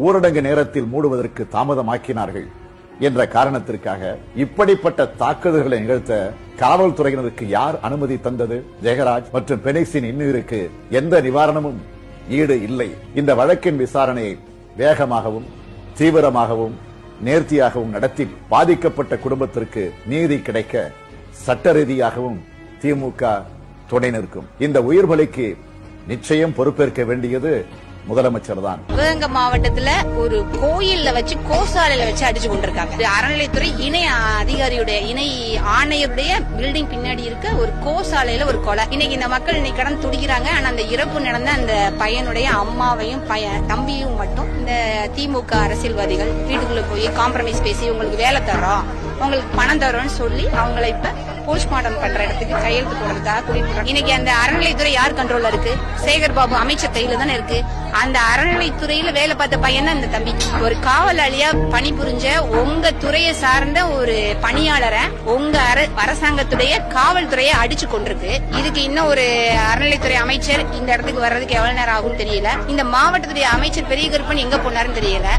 ஊரடங்கு நேரத்தில் மூடுவதற்கு தாமதமாக்கினார்கள் என்ற காரணத்திற்காக இப்படிப்பட்ட தாக்குதல்களை நிகழ்த்த காவல்துறையினருக்கு யார் அனுமதி தந்தது? ஜெயராஜ் மற்றும் பெனிக்ஸின் இன்னுயிருக்கு எந்த நிவாரணமும் ஈடு இல்லை. இந்த வழக்கின் விசாரணையை வேகமாகவும் தீவிரமாகவும் நேர்த்தியாகவும் நடத்தி பாதிக்கப்பட்ட குடும்பத்திற்கு நீதி கிடைக்க சட்ட ரீதியாகவும் திமுக துணை நிற்கும். இந்த உயிர் பலிக்கு நிச்சயம் பொறுப்பேற்க வேண்டியது முதலமைச்சர் தான். சிவகங்கை மாவட்டத்துல ஒரு கோயில்ல வச்சு கோசாலையில வச்சு அடிச்சு கொண்டிருக்காங்க. அறநிலைத்துறை இணை அதிகாரியுடைய இணை ஆணையருடைய பில்டிங் பின்னாடி இருக்க ஒரு கோசாலையில ஒரு கொலை. இன்னைக்கு இந்த மக்கள் இன்னைக்கு கடந்து துடிக்கிறாங்க. ஆனா அந்த இறப்பு நடந்த அந்த பையனுடைய அம்மாவையும் தம்பியும் மட்டும் இந்த திமுக அரசியல்வாதிகள் வீட்டுக்குள்ள போய் காம்ப்ரமைஸ் பேசி உங்களுக்கு வேலை தரோம், உங்களுக்கு பணம் தரோம்னு சொல்லி அவங்களை இப்ப போஸ்ட்மார்ட்டம் பண்ற இடத்துக்கு கையெழுத்து போடுறதுக்காக கூட்டிட்டு. இன்னைக்கு அந்த அறநிலைத்துறை யார் கண்ட்ரோல்ல இருக்கு? சேகர் பாபு அமைச்சர் கையில தானே இருக்கு. அந்த அறநிலைத்துறையில வேலை பார்த்த பையன் தான் இந்த தம்பி. ஒரு காவலாளியா பணிபுரிஞ்ச உங்க துறையை சார்ந்த ஒரு பணியாளரை உங்க அரசாங்கத்துடைய காவல்துறையை அடிச்சு கொண்டிருக்கு. இதுக்கு இன்னும் ஒரு அறநிலைத்துறை அமைச்சர் இந்த இடத்துக்கு வர்றதுக்கு எவ்வளவு நேரம் ஆகும் தெரியல. இந்த மாவட்டத்துடைய அமைச்சர் பெரிய கருப்பன் எங்க போனாருன்னு தெரியல.